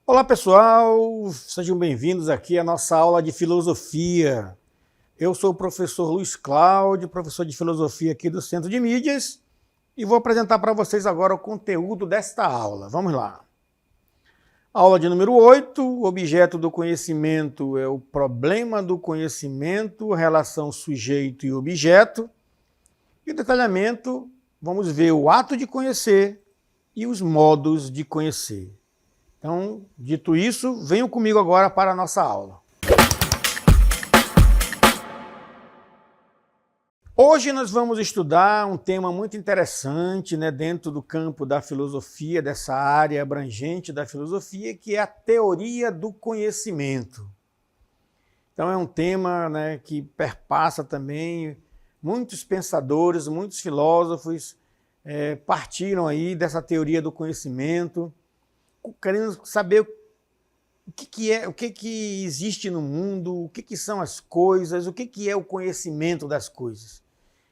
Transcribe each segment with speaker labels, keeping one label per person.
Speaker 1: Olá pessoal, sejam bem-vindos aqui à nossa aula de filosofia. Eu sou o professor Luiz Cláudio, professor de filosofia aqui do Centro de Mídias, e vou apresentar para vocês agora o conteúdo desta aula. Vamos lá. Aula de número 8, o objeto do conhecimento é o problema do conhecimento, relação sujeito e objeto. E o detalhamento, vamos ver o ato de conhecer e os modos de conhecer. Então, dito isso, venham comigo agora para a nossa aula. Hoje nós vamos estudar um tema muito interessante, dentro do campo da filosofia, dessa área abrangente da filosofia, que é a teoria do conhecimento. Então é um tema, que perpassa também muitos pensadores, muitos filósofos partiram aí dessa teoria do conhecimento, querendo saber o que existe no mundo, o que são as coisas, o que é o conhecimento das coisas.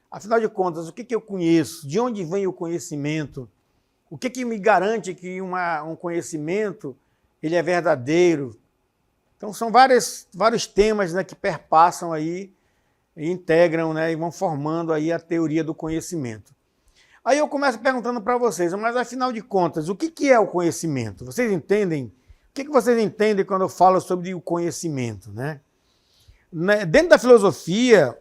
Speaker 1: Afinal de contas, o que eu conheço? De onde vem o conhecimento? O que me garante que um conhecimento ele é verdadeiro? Então são vários temas que perpassam aí, e integram e vão formando aí a teoria do conhecimento. Aí eu começo perguntando para vocês, mas afinal de contas, o que é o conhecimento? Vocês entendem? O que vocês entendem quando eu falo sobre o conhecimento? Dentro da filosofia,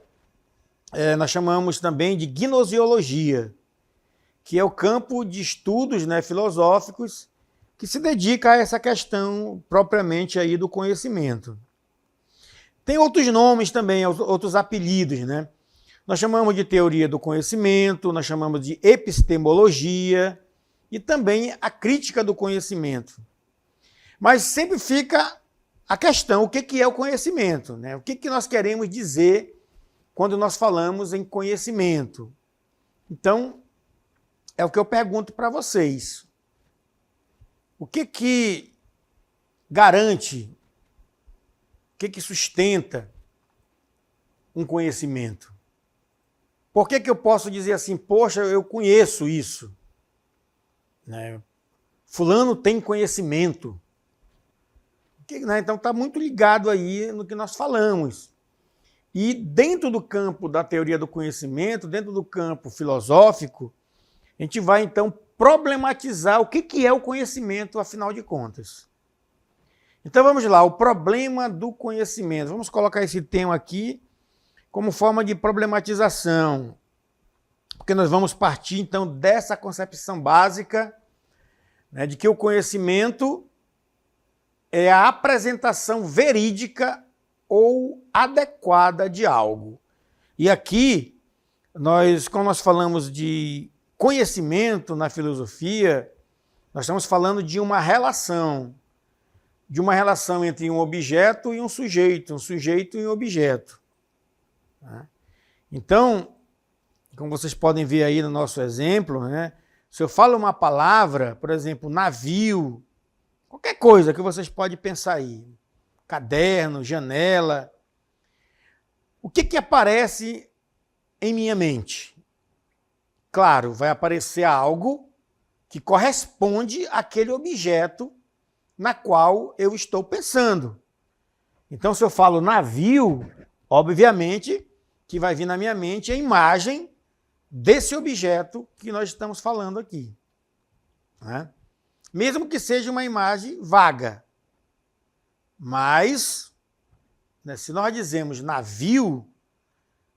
Speaker 1: nós chamamos também de gnoseologia, que é o campo de estudos filosóficos que se dedica a essa questão propriamente aí do conhecimento. Tem outros nomes também, outros apelidos, Nós chamamos de teoria do conhecimento, nós chamamos de epistemologia e também a crítica do conhecimento. Mas sempre fica a questão, o que é o conhecimento? O que nós queremos dizer quando nós falamos em conhecimento? Então, é o que eu pergunto para vocês. O que garante, o que sustenta um conhecimento? Por que eu posso dizer assim, poxa, eu conheço isso? Fulano tem conhecimento. Então está muito ligado aí no que nós falamos. E dentro do campo da teoria do conhecimento, dentro do campo filosófico, a gente vai então problematizar o que é o conhecimento, afinal de contas. Então vamos lá, o problema do conhecimento. Vamos colocar esse tema aqui como forma de problematização, porque nós vamos partir, então, dessa concepção básica de que o conhecimento é a apresentação verídica ou adequada de algo. E aqui, quando nós falamos de conhecimento na filosofia, nós estamos falando de uma relação entre um objeto e um sujeito e um objeto. Então, como vocês podem ver aí no nosso exemplo, se eu falo uma palavra, por exemplo, navio, qualquer coisa que vocês podem pensar aí, caderno, janela, o que aparece em minha mente? Claro, vai aparecer algo que corresponde àquele objeto na qual eu estou pensando. Então, se eu falo navio, obviamente que vai vir na minha mente a imagem desse objeto que nós estamos falando aqui. Mesmo que seja uma imagem vaga. Mas, se nós dizemos navio,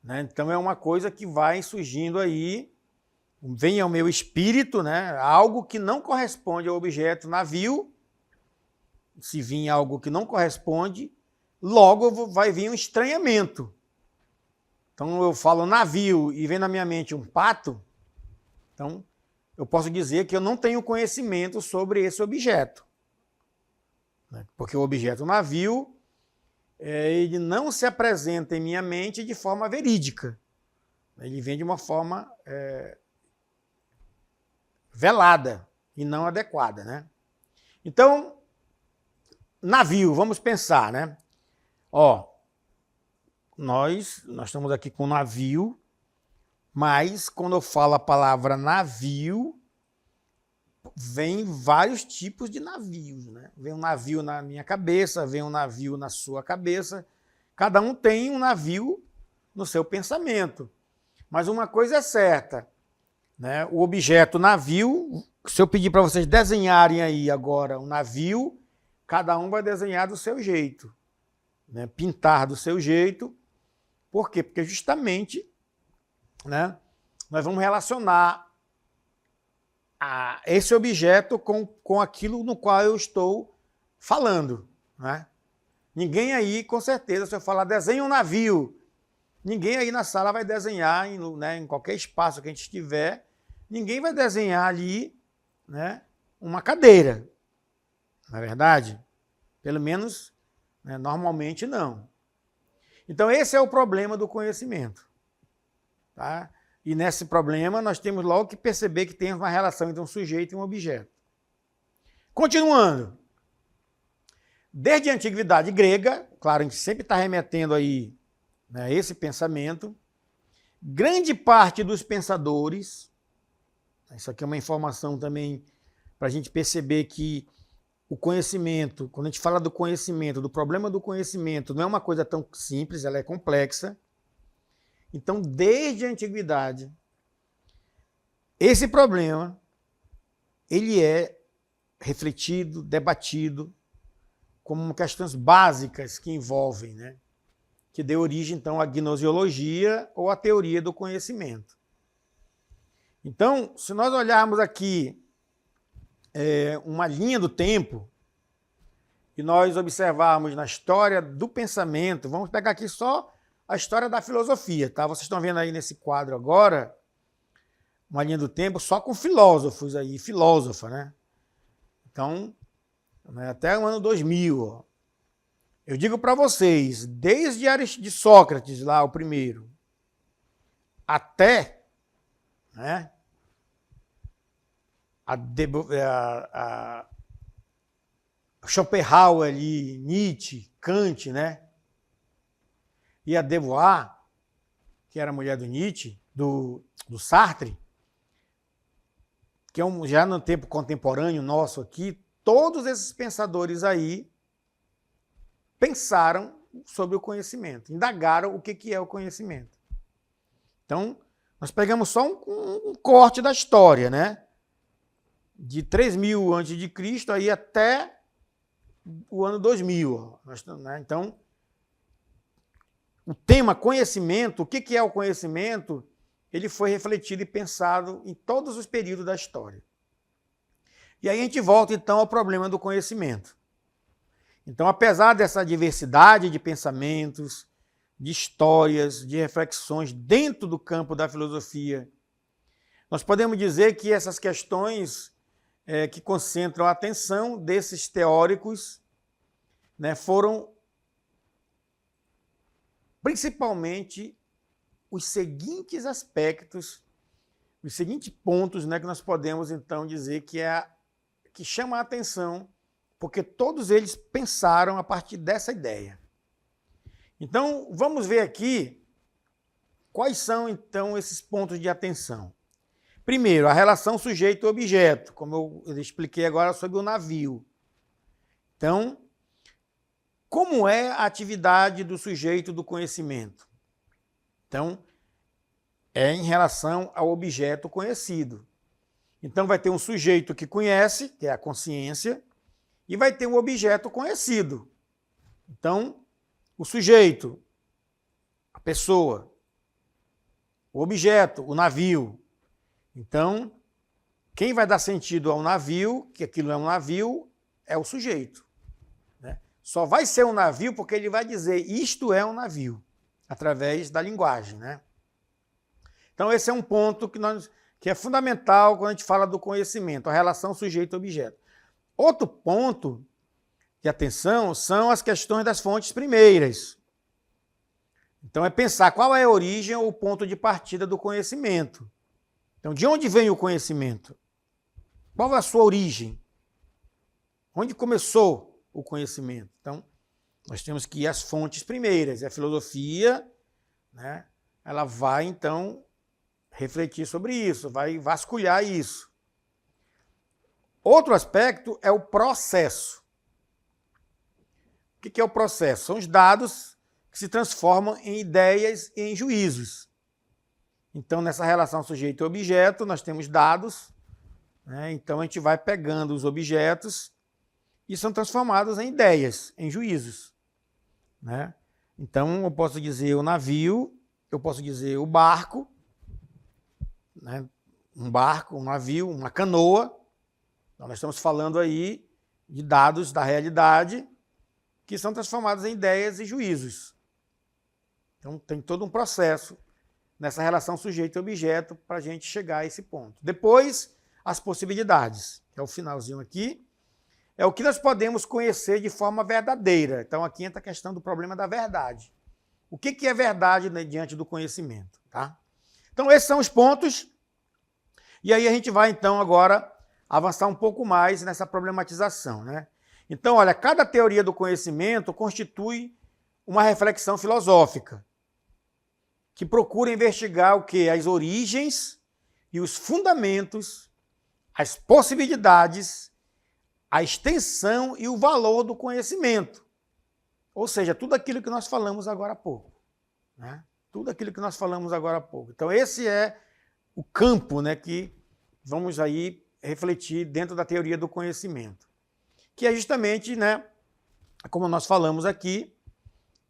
Speaker 1: então é uma coisa que vai surgindo aí, vem ao meu espírito, algo que não corresponde ao objeto navio. Se vir algo que não corresponde, logo vai vir um estranhamento. Então eu falo navio e vem na minha mente um pato, então eu posso dizer que eu não tenho conhecimento sobre esse objeto. Porque o objeto navio, ele não se apresenta em minha mente de forma verídica. Ele vem de uma forma velada e não adequada. Então, navio, vamos pensar, Nós estamos aqui com navio, mas quando eu falo a palavra navio, vem vários tipos de navios, né? Vem um navio na minha cabeça, vem um navio na sua cabeça. Cada um tem um navio no seu pensamento. Mas uma coisa é certa, né? O objeto navio, se eu pedir para vocês desenharem aí agora um navio, cada um vai desenhar do seu jeito, né? Pintar do seu jeito. Por quê? Porque justamente, né, nós vamos relacionar esse objeto com aquilo no qual eu estou falando, né? Ninguém aí, com certeza, se eu falar desenha um navio, ninguém aí na sala vai desenhar, em qualquer espaço que a gente estiver, ninguém vai desenhar ali, né, uma cadeira, não é verdade? Pelo menos, né, normalmente não. Então esse é o problema do conhecimento, tá? E nesse problema nós temos logo que perceber que tem uma relação entre um sujeito e um objeto. Continuando. Desde a antiguidade grega, claro, a gente sempre está remetendo aí, né, a esse pensamento, grande parte dos pensadores, isso aqui é uma informação também para a gente perceber que o conhecimento, quando a gente fala do conhecimento, do problema do conhecimento, não é uma coisa tão simples, ela é complexa. Então, desde a antiguidade, esse problema, ele é refletido, debatido, como questões básicas que envolvem, né, que dê origem, então, à gnoseologia ou à teoria do conhecimento. Então, se nós olharmos aqui uma linha do tempo, e nós observarmos na história do pensamento, vamos pegar aqui só a história da filosofia, tá? Vocês estão vendo aí nesse quadro agora uma linha do tempo só com filósofos aí, filósofa, né? Então, até o ano 2000, ó. Eu digo para vocês, desde de Sócrates, lá o primeiro, até, né, Schopenhauer ali, Nietzsche, Kant, né? E a Beauvoir, que era a mulher do Nietzsche, do Sartre, que é já no tempo contemporâneo nosso aqui, todos esses pensadores aí pensaram sobre o conhecimento, indagaram o que é o conhecimento. Então, nós pegamos só um corte da história, né? De 3000 a.C. aí até o ano 2000. Né? Então, o tema conhecimento, o que é o conhecimento, ele foi refletido e pensado em todos os períodos da história. E aí a gente volta, então, ao problema do conhecimento. Então, apesar dessa diversidade de pensamentos, de histórias, de reflexões dentro do campo da filosofia, nós podemos dizer que essas questões que concentram a atenção desses teóricos, né, foram principalmente os seguintes aspectos, os seguintes pontos, né, que nós podemos então dizer que chama a atenção, porque todos eles pensaram a partir dessa ideia. Então, vamos ver aqui quais são então esses pontos de atenção. Primeiro, a relação sujeito-objeto, como eu expliquei agora sobre o navio. Então, como é a atividade do sujeito do conhecimento? Então, é em relação ao objeto conhecido. Então, vai ter um sujeito que conhece, que é a consciência, e vai ter um objeto conhecido. Então, o sujeito, a pessoa, o objeto, o navio. Então, quem vai dar sentido ao navio, que aquilo é um navio, é o sujeito. Né? Só vai ser um navio porque ele vai dizer isto é um navio, através da linguagem. Né? Então, esse é um ponto que é fundamental quando a gente fala do conhecimento, a relação sujeito-objeto. Outro ponto de atenção são as questões das fontes primeiras. Então, é pensar qual é a origem ou o ponto de partida do conhecimento. Então, de onde vem o conhecimento? Qual é a sua origem? Onde começou o conhecimento? Então, nós temos que ir às fontes primeiras. E a filosofia, né, ela vai, então, refletir sobre isso, vai vasculhar isso. Outro aspecto é o processo. O que é o processo? São os dados que se transformam em ideias e em juízos. Então, nessa relação sujeito e objeto, nós temos dados, né? Então, a gente vai pegando os objetos e são transformados em ideias, em juízos, né? Então, eu posso dizer o navio, eu posso dizer o barco, né? Um barco, um navio, uma canoa. Então, nós estamos falando aí de dados da realidade que são transformados em ideias e juízos. Então, tem todo um processo nessa relação sujeito e objeto para a gente chegar a esse ponto. Depois, as possibilidades, que é o finalzinho aqui, é o que nós podemos conhecer de forma verdadeira. Então, aqui entra a questão do problema da verdade. O que é verdade, né, diante do conhecimento? Tá? Então, esses são os pontos. E aí a gente vai, então, agora avançar um pouco mais nessa problematização, né? Então, olha, cada teoria do conhecimento constitui uma reflexão filosófica que procura investigar o quê? As origens e os fundamentos, as possibilidades, a extensão e o valor do conhecimento. Ou seja, tudo aquilo que nós falamos agora há pouco, né? Tudo aquilo que nós falamos agora há pouco. Então, esse é o campo, né, que vamos aí refletir dentro da teoria do conhecimento, que é justamente, né, como nós falamos aqui,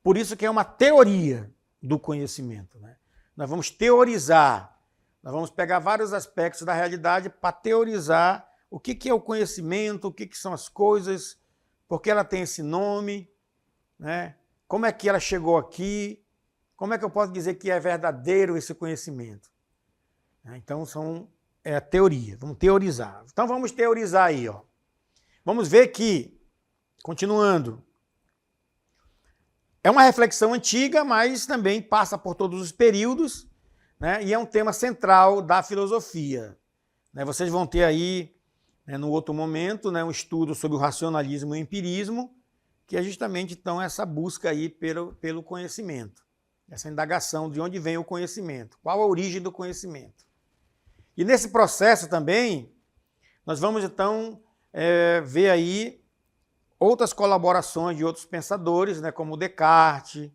Speaker 1: por isso que é uma teoria do conhecimento, né? Nós vamos teorizar, nós vamos pegar vários aspectos da realidade para teorizar o que é o conhecimento, o que são as coisas, por que ela tem esse nome, né? Como é que ela chegou aqui, como é que eu posso dizer que é verdadeiro esse conhecimento? Então, é a teoria, vamos teorizar. Então, vamos teorizar aí, ó. Vamos ver que, continuando, é uma reflexão antiga, mas também passa por todos os períodos, né? E é um tema central da filosofia, né? Vocês vão ter aí, né, no outro momento, né, um estudo sobre o racionalismo e o empirismo, que é justamente, então, essa busca aí pelo conhecimento, essa indagação de onde vem o conhecimento, qual a origem do conhecimento. E nesse processo também, nós vamos, então, ver aí outras colaborações de outros pensadores, né, como o Descartes,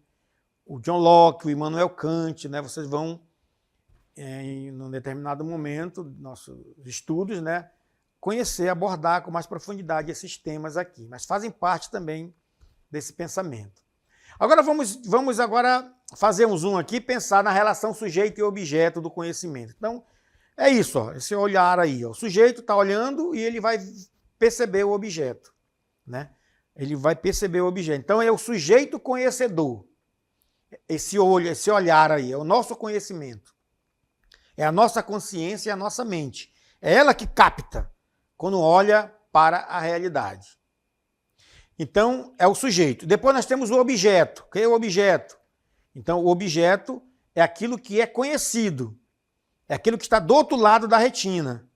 Speaker 1: o John Locke, o Immanuel Kant, né? Vocês vão, em um determinado momento dos nossos estudos, né, conhecer, abordar com mais profundidade esses temas aqui, mas fazem parte também desse pensamento. Agora vamos agora fazer um zoom aqui e pensar na relação sujeito e objeto do conhecimento. Então, é isso, ó, esse olhar aí. Ó. O sujeito está olhando e ele vai perceber o objeto, né? Ele vai perceber o objeto. Então, é o sujeito conhecedor. Esse olho, esse olhar aí, é o nosso conhecimento. É a nossa consciência e a nossa mente. É ela que capta quando olha para a realidade. Então, é o sujeito. Depois nós temos o objeto. O que é o objeto? Então, o objeto é aquilo que é conhecido. É aquilo que está do outro lado da retina.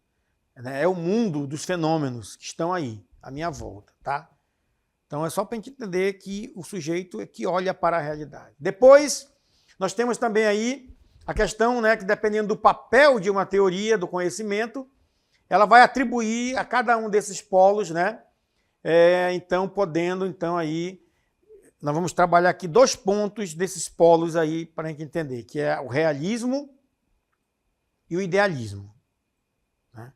Speaker 1: É o mundo dos fenômenos que estão aí, à minha volta, tá? Então, é só para a gente entender que o sujeito é que olha para a realidade. Depois, nós temos também aí a questão, né, que dependendo do papel de uma teoria do conhecimento, ela vai atribuir a cada um desses polos, né? Então, podendo, então, aí, nós vamos trabalhar aqui 2 pontos desses polos aí para a gente entender, que é o realismo e o idealismo, né?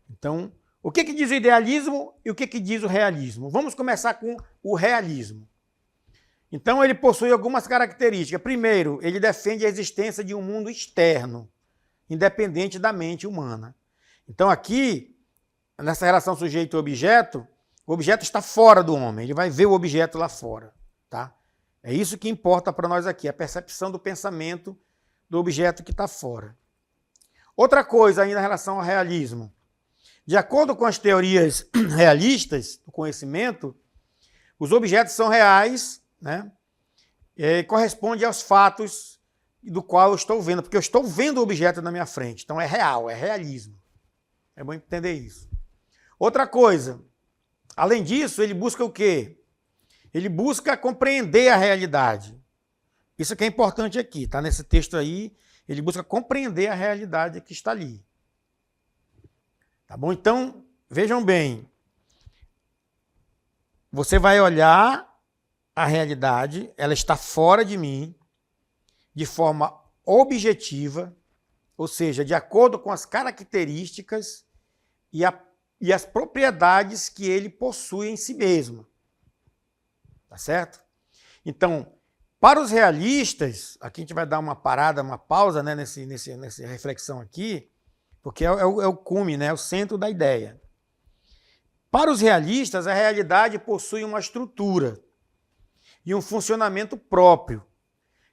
Speaker 1: Então, o que diz o idealismo e o que diz o realismo? Vamos começar com o realismo. Então, ele possui algumas características. Primeiro, ele defende a existência de um mundo externo, independente da mente humana. Então, aqui, nessa relação sujeito-objeto, o objeto está fora do homem, ele vai ver o objeto lá fora, tá? É isso que importa para nós aqui, a percepção do pensamento do objeto que está fora. Outra coisa ainda em relação ao realismo. De acordo com as teorias realistas do conhecimento, os objetos são reais, né? E corresponde aos fatos do qual eu estou vendo, porque eu estou vendo o objeto na minha frente. Então é real, é realismo. É bom entender isso. Outra coisa, além disso, ele busca o quê? Ele busca compreender a realidade. Isso que é importante aqui, tá? Nesse texto aí, ele busca compreender a realidade que está ali. Tá bom? Então, vejam bem, você vai olhar a realidade, ela está fora de mim, de forma objetiva, ou seja, de acordo com as características e as propriedades que ele possui em si mesmo. Tá certo? Então, para os realistas, aqui a gente vai dar uma parada, uma pausa, né, nessa reflexão aqui, porque é o cume, né, é o centro da ideia. Para os realistas, a realidade possui uma estrutura e um funcionamento próprio,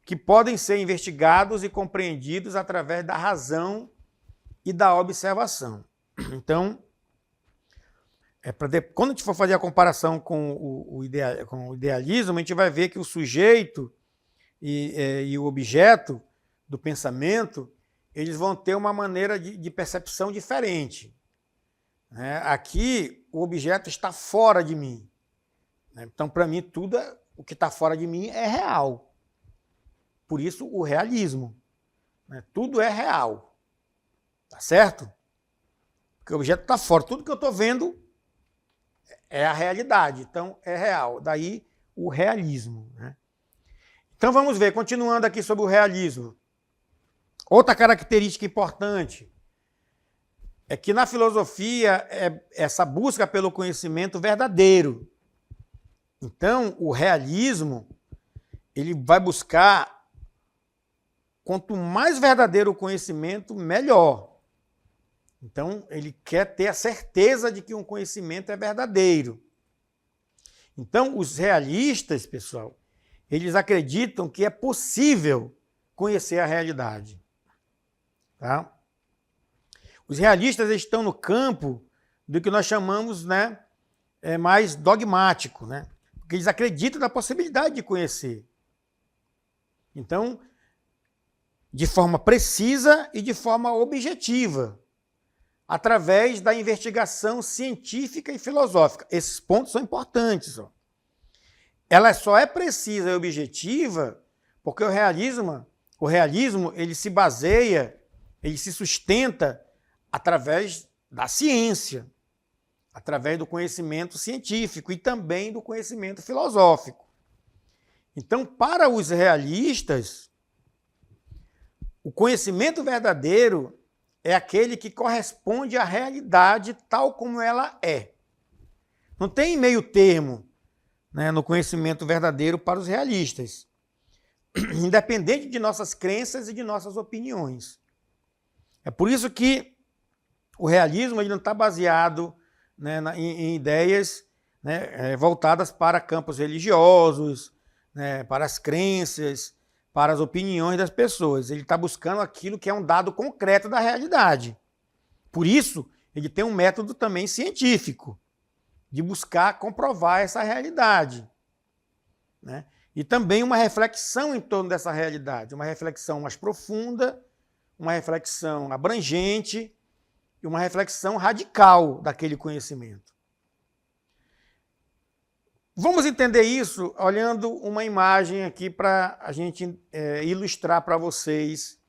Speaker 1: que podem ser investigados e compreendidos através da razão e da observação. Então, quando a gente for fazer a comparação com o idealismo, a gente vai ver que o sujeito e o objeto do pensamento, eles vão ter uma maneira de percepção diferente. Aqui, o objeto está fora de mim. Então, para mim, tudo o que está fora de mim é real. Por isso, o realismo. Tudo é real. Tá certo? Porque o objeto está fora. Tudo que eu estou vendo é a realidade. Então, é real. Daí, o realismo. Então, vamos ver, continuando aqui sobre o realismo. Outra característica importante é que na filosofia é essa busca pelo conhecimento verdadeiro. Então, o realismo, ele vai buscar, quanto mais verdadeiro o conhecimento, melhor. Então, ele quer ter a certeza de que um conhecimento é verdadeiro. Então, os realistas, pessoal, eles acreditam que é possível conhecer a realidade. Tá? Os realistas estão no campo do que nós chamamos, mais dogmático, porque eles acreditam na possibilidade de conhecer. Então, de forma precisa e de forma objetiva, através da investigação científica e filosófica. Esses pontos são importantes. Ela só é precisa e objetiva porque o realismo ele se baseia, ele se sustenta através da ciência, através do conhecimento científico e também do conhecimento filosófico. Então, para os realistas, o conhecimento verdadeiro é aquele que corresponde à realidade tal como ela é. Não tem meio termo, no conhecimento verdadeiro para os realistas, independente de nossas crenças e de nossas opiniões. É por isso que o realismo ele não está baseado em ideias voltadas para campos religiosos, para as crenças, para as opiniões das pessoas. Ele está buscando aquilo que é um dado concreto da realidade. Por isso, ele tem um método também científico de buscar comprovar essa realidade. E também uma reflexão em torno dessa realidade, uma reflexão mais profunda, uma reflexão abrangente e uma reflexão radical daquele conhecimento. Vamos entender isso olhando uma imagem aqui para a gente ilustrar para vocês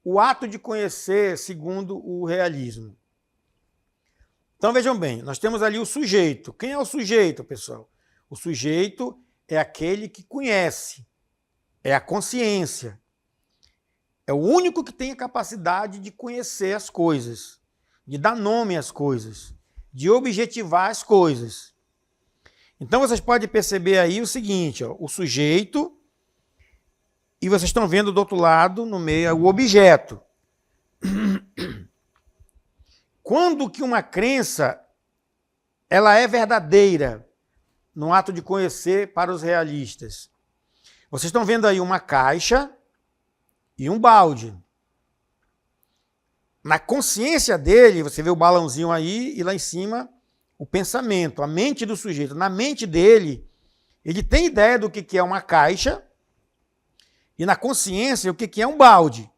Speaker 1: o ato de conhecer segundo o realismo. Então vejam bem, nós temos ali o sujeito. Quem é o sujeito, pessoal? O sujeito é aquele que conhece, é a consciência. É o único que tem a capacidade de conhecer as coisas, de dar nome às coisas, de objetivar as coisas. Então vocês podem perceber aí o seguinte, o sujeito, e vocês estão vendo do outro lado, no meio, o objeto. Quando que uma crença ela é verdadeira no ato de conhecer para os realistas? Vocês estão vendo aí uma caixa e um balde. Na consciência dele, você vê o balãozinho aí e lá em cima o pensamento, a mente do sujeito. Na mente dele, ele tem ideia do que é uma caixa e na consciência o que é um balde.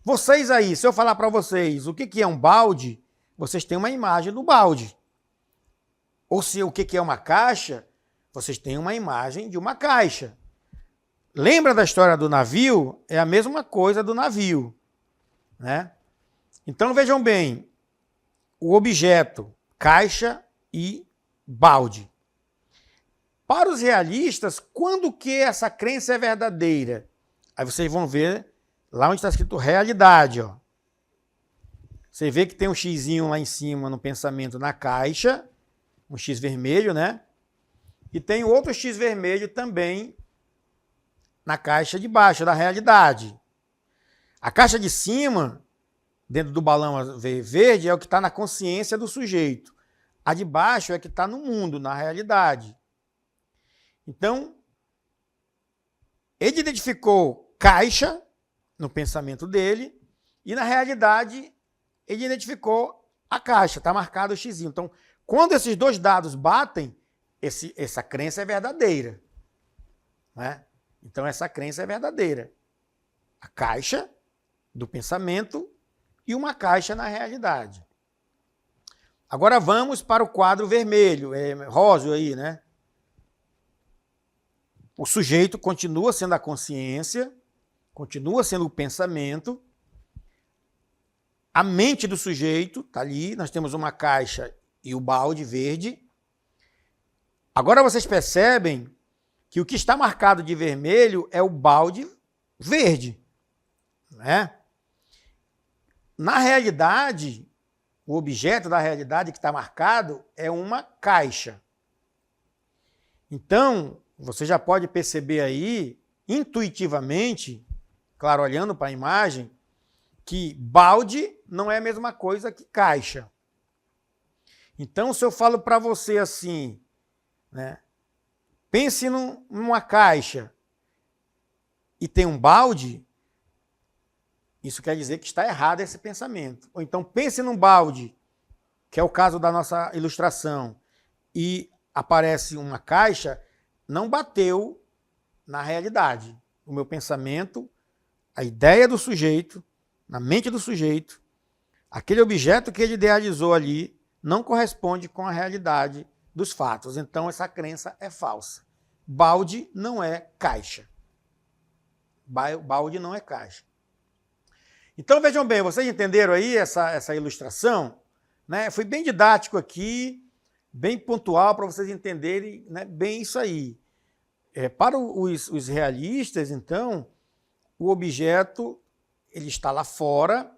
Speaker 1: Vocês aí, se eu falar para vocês o que é um balde, vocês têm uma imagem do balde. Ou se o que é uma caixa, vocês têm uma imagem de uma caixa. Lembra da história do navio? É a mesma coisa do navio. Então vejam bem, o objeto caixa e balde. Para os realistas, quando que essa crença é verdadeira? Aí vocês vão ver lá onde está escrito realidade, ó. Você vê que tem um xizinho lá em cima no pensamento na caixa, um X vermelho, né? E tem outro X vermelho também na caixa de baixo, da realidade. A caixa de cima, dentro do balão verde, é o que está na consciência do sujeito. A de baixo é que está no mundo, na realidade. Então, ele identificou caixa no pensamento dele e na realidade ele identificou a caixa, está marcado o xizinho. Então, quando esses dois dados batem, essa crença é verdadeira. Né? Então, essa crença é verdadeira. A caixa do pensamento e uma caixa na realidade. Agora vamos para o quadro vermelho, rosa aí, né? O sujeito continua sendo a consciência, continua sendo o pensamento. A mente do sujeito está ali, nós temos uma caixa e o balde verde. Agora vocês percebem que o que está marcado de vermelho é o balde verde. Né? Na realidade, o objeto da realidade que está marcado é uma caixa. Então, você já pode perceber aí, intuitivamente, claro, olhando para a imagem, que balde não é a mesma coisa que caixa. Então, se eu falo para você assim, né, pense numa caixa e tem um balde, isso quer dizer que está errado esse pensamento. Ou então, pense num balde, que é o caso da nossa ilustração, e aparece uma caixa, não bateu na realidade. O meu pensamento, a ideia do sujeito, na mente do sujeito, aquele objeto que ele idealizou ali não corresponde com a realidade dos fatos. Então, essa crença é falsa. Balde não é caixa. Balde não é caixa. Então, vejam bem, vocês entenderam aí essa ilustração? Né? Fui bem didático aqui, bem pontual para vocês entenderem, né, bem isso aí. Para os realistas, então, o objeto ele está lá fora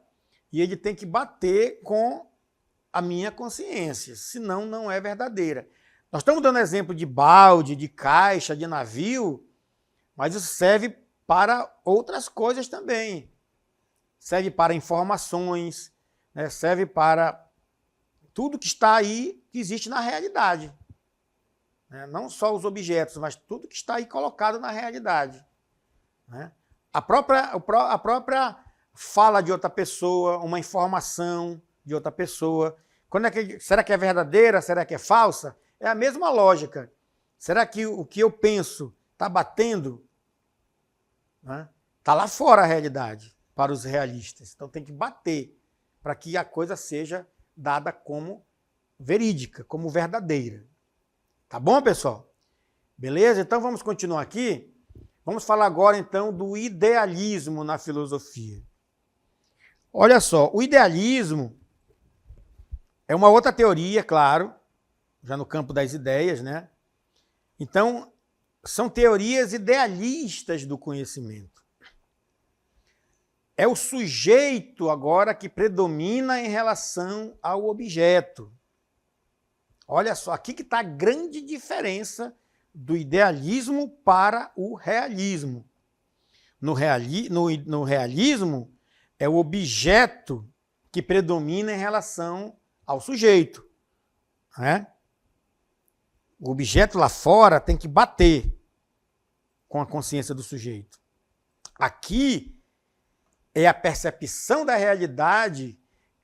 Speaker 1: e ele tem que bater com a minha consciência, senão não é verdadeira. Nós estamos dando exemplo de balde, de caixa, de navio, mas isso serve para outras coisas também. Serve para informações, né? Serve para tudo que está aí, que existe na realidade. Não só os objetos, mas tudo que está aí colocado na realidade. A própria fala de outra pessoa, uma informação de outra pessoa. Será que é verdadeira? Será que é falsa? É a mesma lógica. Será que o que eu penso está batendo? Está lá fora a realidade, para os realistas. Então tem que bater para que a coisa seja dada como verídica, como verdadeira. Tá bom, pessoal? Beleza? Então vamos continuar aqui. Vamos falar agora, então, do idealismo na filosofia. Olha só, o idealismo é uma outra teoria, claro, já no campo das ideias, né? Então, são teorias idealistas do conhecimento. É o sujeito agora que predomina em relação ao objeto. Olha só, aqui que está a grande diferença do idealismo para o realismo. No realismo, é o objeto que predomina em relação ao sujeito. Né? O objeto lá fora tem que bater com a consciência do sujeito. Aqui é a percepção da realidade,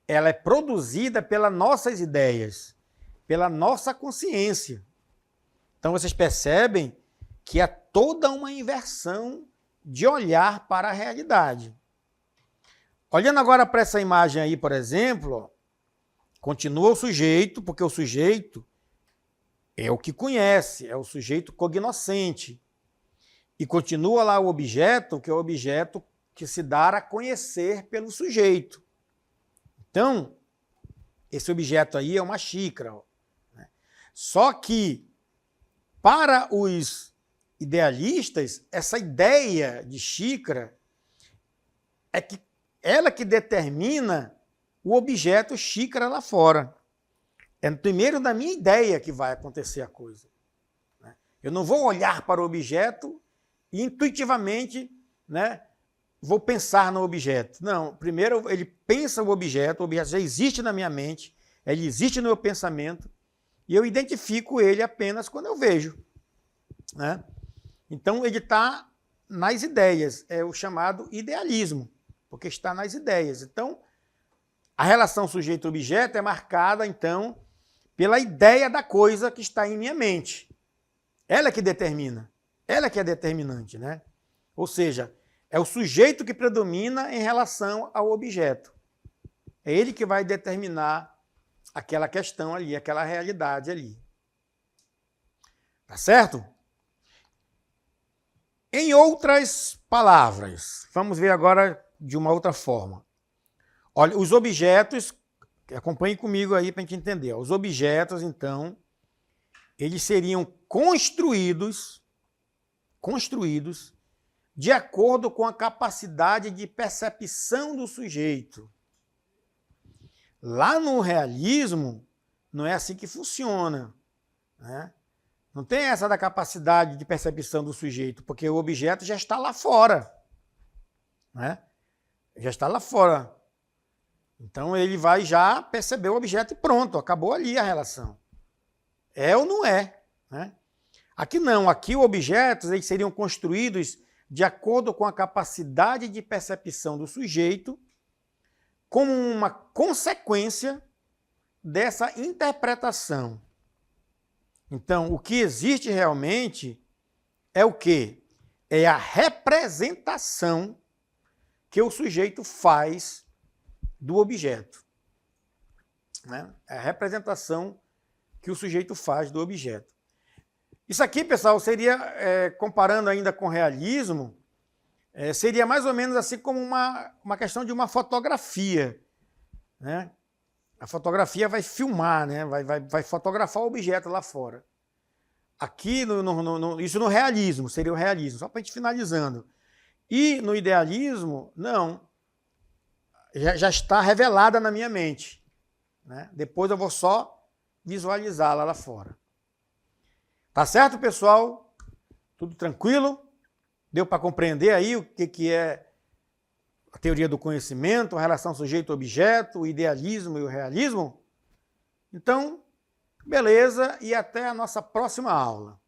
Speaker 1: ela é produzida pelas nossas ideias, pela nossa consciência. Então vocês percebem que há toda uma inversão de olhar para a realidade. Olhando agora para essa imagem aí, por exemplo, continua o sujeito, porque o sujeito é o que conhece, é o sujeito cognoscente. E continua lá o objeto, que é o objeto que se dá a conhecer pelo sujeito. Então, Esse objeto aí é uma xícara. Ó, né? Só que, para os idealistas, essa ideia de xícara é que ela que determina o objeto xícara lá fora. É primeiro na minha ideia que vai acontecer a coisa. Né? Eu não vou olhar para o objeto e intuitivamente, né, vou pensar no objeto. Não, primeiro ele pensa o objeto já existe na minha mente, ele existe no meu pensamento, e eu identifico ele apenas quando eu vejo. Né? Então ele está nas ideias, é o chamado idealismo, porque está nas ideias. Então, a relação sujeito-objeto é marcada, então, pela ideia da coisa que está em minha mente. Ela que determina, ela que é determinante, né? Ou seja, é o sujeito que predomina em relação ao objeto. É ele que vai determinar aquela questão ali, aquela realidade ali. Tá certo? Em outras palavras, vamos ver agora de uma outra forma. Olha, os objetos, acompanhe comigo aí para a gente entender. Os objetos, então, eles seriam construídos de acordo com a capacidade de percepção do sujeito. Lá no realismo, não é assim que funciona. Né? Não tem essa da capacidade de percepção do sujeito, porque o objeto já está lá fora. Né? Já está lá fora. Então ele vai já perceber o objeto e pronto, acabou ali a relação. É ou não é? Né? Aqui não, aqui os objetos eles seriam construídos de acordo com a capacidade de percepção do sujeito, como uma consequência dessa interpretação. Então, o que existe realmente é o quê? É a representação que o sujeito faz do objeto. Né? É a representação que o sujeito faz do objeto. Isso aqui, pessoal, seria, comparando ainda com realismo, seria mais ou menos assim como uma questão de uma fotografia. Né? A fotografia vai filmar, né? vai fotografar o objeto lá fora. Aqui, isso no realismo, seria o realismo, só para a gente finalizando. E no idealismo, não. Já está revelada na minha mente. Né? Depois eu vou só visualizá-la lá fora. Tá certo, pessoal? Tudo tranquilo? Deu para compreender aí o que é a teoria do conhecimento, a relação sujeito-objeto, o idealismo e o realismo? Então, beleza, e até a nossa próxima aula.